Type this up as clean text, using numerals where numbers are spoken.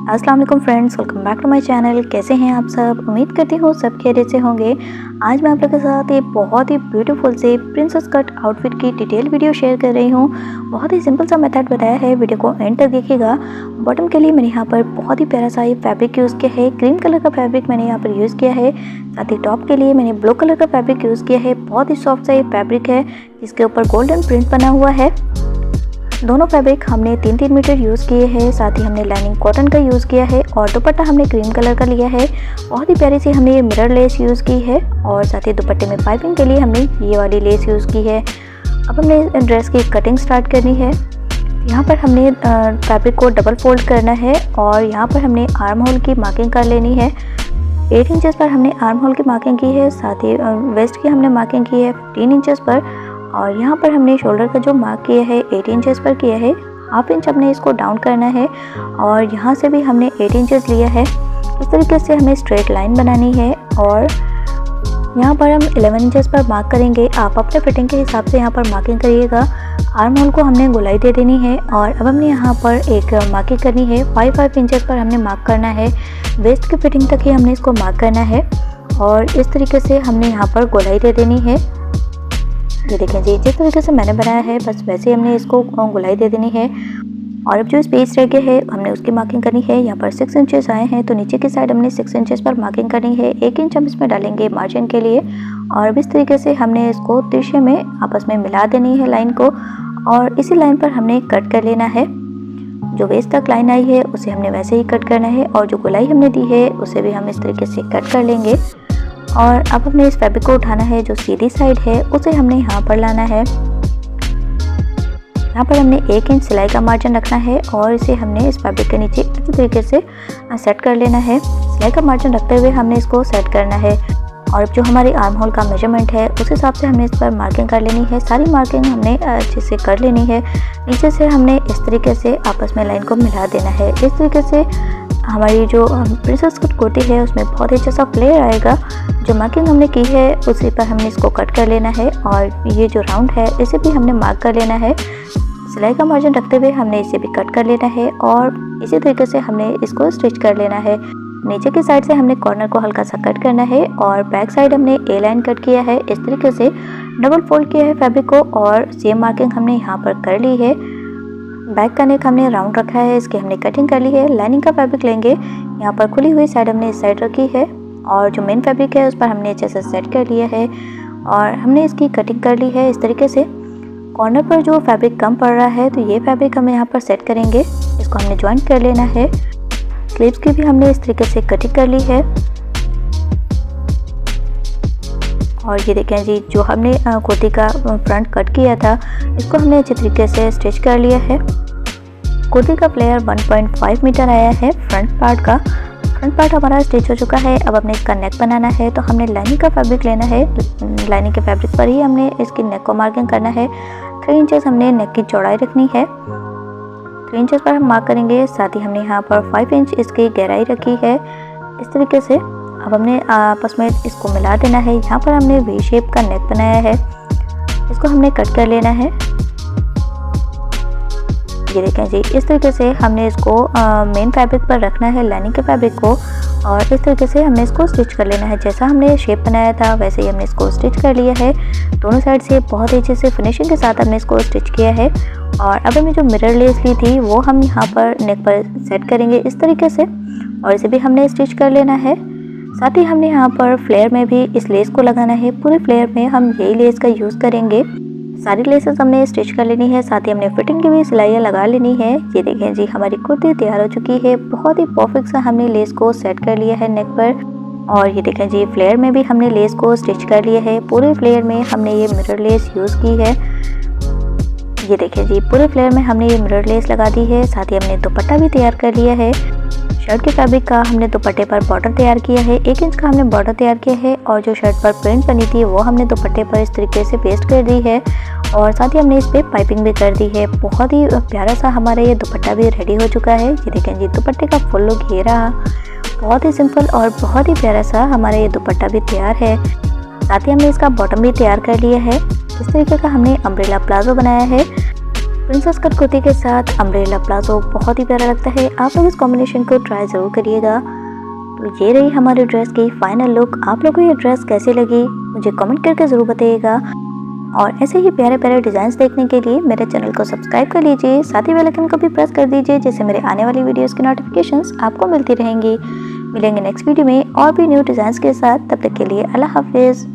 अस्सलाम वालेकुम friends, welcome back to my channel. कैसे हैं आप सब? उम्मीद करती हूँ सब खैरियत से होंगे। आज मैं आप लोगों के साथ एक बहुत ही ब्यूटीफुल से प्रिंसेस कट आउटफिट की डिटेल वीडियो शेयर कर रही हूँ। बहुत ही सिंपल सा मेथड बताया है, वीडियो को एंड तक देखिएगा। बॉटम के लिए मैंने यहाँ पर बहुत ही प्यारा सा ये फैब्रिक यूज़ किया है, क्रीम कलर का फैब्रिक मैंने यहाँ पर यूज़ किया है। साथ ही टॉप के लिए मैंने ब्लू कलर का फैब्रिक यूज़ किया है। बहुत ही सॉफ्ट सा ये फैब्रिक है, जिसके ऊपर गोल्डन प्रिंट बना हुआ है। दोनों फैब्रिक हमने 3-3 मीटर यूज़ किए हैं। साथ ही हमने लाइनिंग कॉटन का यूज़ किया है और दुपट्टा हमने क्रीम कलर का लिया है। बहुत ही प्यारी सी हमने ये मिरर लेस यूज़ की है और साथ ही दुपट्टे में पाइपिंग के लिए हमने ये वाली लेस यूज़ की है। अब हमने ड्रेस की कटिंग स्टार्ट करनी है। यहाँ पर हमने फैब्रिक को डबल फोल्ड करना है और यहाँ पर हमने आर्म होल की मार्किंग कर लेनी है। 8 इंचेस पर हमने आर्म होल की मार्किंग की है। साथ ही वेस्ट की हमने मार्किंग की है 15 इंचेस पर। और यहाँ पर हमने शोल्डर का जो मार्क किया है 8 इंचेस पर किया है। हाफ इंच हमने इसको डाउन करना है और यहाँ से भी हमने 8 इंचेस लिया है। इस तरीके से हमें स्ट्रेट लाइन बनानी है और यहाँ पर हम 11 इंचेस पर मार्क करेंगे। आप अपने फिटिंग के हिसाब से यहाँ पर मार्किंग करिएगा। आर्म होल को हमने गोलाई दे देनी है और अब हमने यहाँ पर एक मार्किंग करनी है। 5 इंचेस पर हमने मार्क करना है। वेस्ट की फिटिंग तक ही हमने इसको मार्क करना है और इस तरीके से हमने यहाँ पर गोलाई दे देनी है। ये देखें जी, जिस तरीके से मैंने बनाया है बस वैसे ही हमने इसको गोलाई दे देनी है। और अब जो स्पेस रह गया है हमने उसकी मार्किंग करनी है। यहाँ पर 6 इंचेस आए हैं तो नीचे की साइड हमने 6 इंचेस पर मार्किंग करनी है। 1 इंच हम इसमें डालेंगे मार्जिन के लिए और अब इस तरीके से हमने इसको तिरछे में आपस में मिला देनी है लाइन को और इसी लाइन पर हमने कट कर लेना है। जो वेस्ट तक लाइन आई है उसे हमने वैसे ही कट करना है और जो गोलाई हमने दी है उसे भी हम इस तरीके से कट कर लेंगे। और अब हमने इस फैब्रिक को उठाना है, जो सीधी साइड है उसे हमने यहाँ पर लाना है। यहाँ पर हमने 1 इंच सिलाई का मार्जिन रखना है और इसे हमने इस फैब्रिक के नीचे अच्छी तरीके से सेट कर लेना है। सिलाई का मार्जिन रखते हुए हमने इसको सेट करना है और जो हमारी आर्म होल का मेजरमेंट है उस हिसाब से हमने इस पर मार्किंग कर लेनी है। सारी मार्किंग हमने अच्छे से कर लेनी है। नीचे से हमने इस तरीके से आपस में लाइन को मिला देना है। इस तरीके से हमारी जो प्रिंसेस कट कुर्ती है उसमें बहुत ही अच्छा सा फ्लेयर आएगा। जो मार्किंग हमने की है उसी पर हमने इसको कट कर लेना है और ये जो राउंड है इसे भी हमने मार्क कर लेना है। सिलाई का मार्जिन रखते हुए हमने इसे भी कट कर लेना है और इसी तरीके से हमने इसको स्टिच कर लेना है। नीचे की साइड से हमने कॉर्नर को हल्का सा कट करना है और बैक साइड हमने ए लाइन कट किया है। इस तरीके से डबल फोल्ड किया है फैब्रिक को और सेम मार्किंग हमने यहाँ पर कर ली है। बैक का नेक हमने राउंड रखा है, इसकी हमने कटिंग कर ली है। लाइनिंग का फैब्रिक लेंगे, यहाँ पर खुली हुई साइड हमने इस साइड रखी है और जो मेन फैब्रिक है उस पर हमने अच्छे से सेट कर लिया है और हमने इसकी कटिंग कर ली है। इस तरीके से कॉर्नर पर जो फैब्रिक कम पड़ रहा है तो ये फैब्रिक हम यहाँ पर सेट करेंगे। इसको हमने ज्वाइंट कर लेना है। स्लीव्स की भी हमने इस तरीके से कटिंग कर ली है और ये देखें जी, जो हमने कुर्ती का फ्रंट कट किया था इसको हमने अच्छे तरीके से स्टिच कर लिया है। कुर्ती का फ्लेयर 1.5 मीटर आया है फ्रंट पार्ट का। फ्रंट पार्ट हमारा स्टिच हो चुका है। अब हमने इसका नेक बनाना है तो हमने लाइनिंग का फैब्रिक लेना है। लाइनिंग के फैब्रिक पर ही हमने इसकी नेक को मार्किंग करना है। 3 इंचेस हमने नेक की चौड़ाई रखनी है। 3 इंचेस पर हम मार्क करेंगे। साथ ही हमने यहाँ पर 5 इंच इसकी गहराई रखी है। इस तरीके से अब हमने आपस में इसको मिला देना है। यहाँ पर हमने वी शेप का नेक बनाया है, इसको हमने कट कर लेना है। ये देखें जी, इस तरीके से हमने इसको मेन फैब्रिक पर रखना है, लाइनिंग के फैब्रिक को, और इस तरीके से हमने इसको स्टिच कर लेना है। जैसा हमने शेप बनाया था वैसे ही हमने इसको स्टिच कर लिया है। दोनों साइड से बहुत अच्छे से फिनिशिंग के साथ हमने इसको स्टिच किया है। और अब हमने जो मिरर लेस ली थी वो हम यहाँ पर नेक पर सेट करेंगे इस तरीके से और इसे भी हमने स्टिच कर लेना है। साथ ही हमने यहाँ पर फ्लेयर में भी इस लेस को लगाना है। पूरे फ्लेयर में हम यही लेस का यूज़ करेंगे। सारी लेसेस हमने स्टिच कर लेनी है। साथ ही हमने फिटिंग की भी सिलाइयाँ लगा लेनी है। ये देखें जी, हमारी कुर्ती तैयार हो चुकी है। बहुत ही परफेक्ट सा हमने लेस को सेट कर लिया है नेक पर। और ये देखें जी, फ्लेयर में भी हमने लेस को स्टिच कर लिया है। पूरे फ्लेयर में हमने ये मिरर लेस यूज़ की है। ये देखें जी, पूरे फ्लेयर में हमने ये मिरर लेस लगा दी है। साथ ही हमने दुपट्टा भी तैयार कर लिया है। शर्ट के फैब्रिक का हमने दुपट्टे पर बॉर्डर तैयार किया है। 1 इंच का हमने बॉर्डर तैयार किया है और जो शर्ट पर प्रिंट बनी थी वो हमने दुपट्टे पर इस तरीके से पेस्ट कर दी है और साथ ही हमने इस पर पाइपिंग भी कर दी है। बहुत ही प्यारा सा हमारा ये दुपट्टा भी रेडी हो चुका है। ये देखें जी, दुपट्टे का फुल लुक घेरा, बहुत ही सिंपल और बहुत ही प्यारा सा हमारा ये दुपट्टा भी तैयार है। साथ ही हमने इसका बॉटम भी तैयार कर लिया है। इस तरीके का हमने अम्ब्रेला प्लाजो बनाया है। प्रिंसेस कट कुर्ती के साथ अम्ब्रेला प्लाजो बहुत ही प्यारा लगता है। आप लोग इस कॉम्बिनेशन को ट्राई ज़रूर करिएगा। तो ये रही हमारी ड्रेस की फाइनल लुक। आप लोगों को ये ड्रेस कैसी लगी मुझे कमेंट करके ज़रूर बताइएगा। और ऐसे ही प्यारे प्यारे डिज़ाइंस देखने के लिए मेरे चैनल को सब्सक्राइब कर लीजिए, साथ ही बेल आइकन को भी प्रेस कर दीजिए, जिससे मेरे आने वाली वीडियोस की नोटिफिकेशंस आपको मिलती रहेंगी। मिलेंगे नेक्स्ट वीडियो में और भी न्यू डिज़ाइंस के साथ। तब तक के लिए अल्लाह हाफिज़।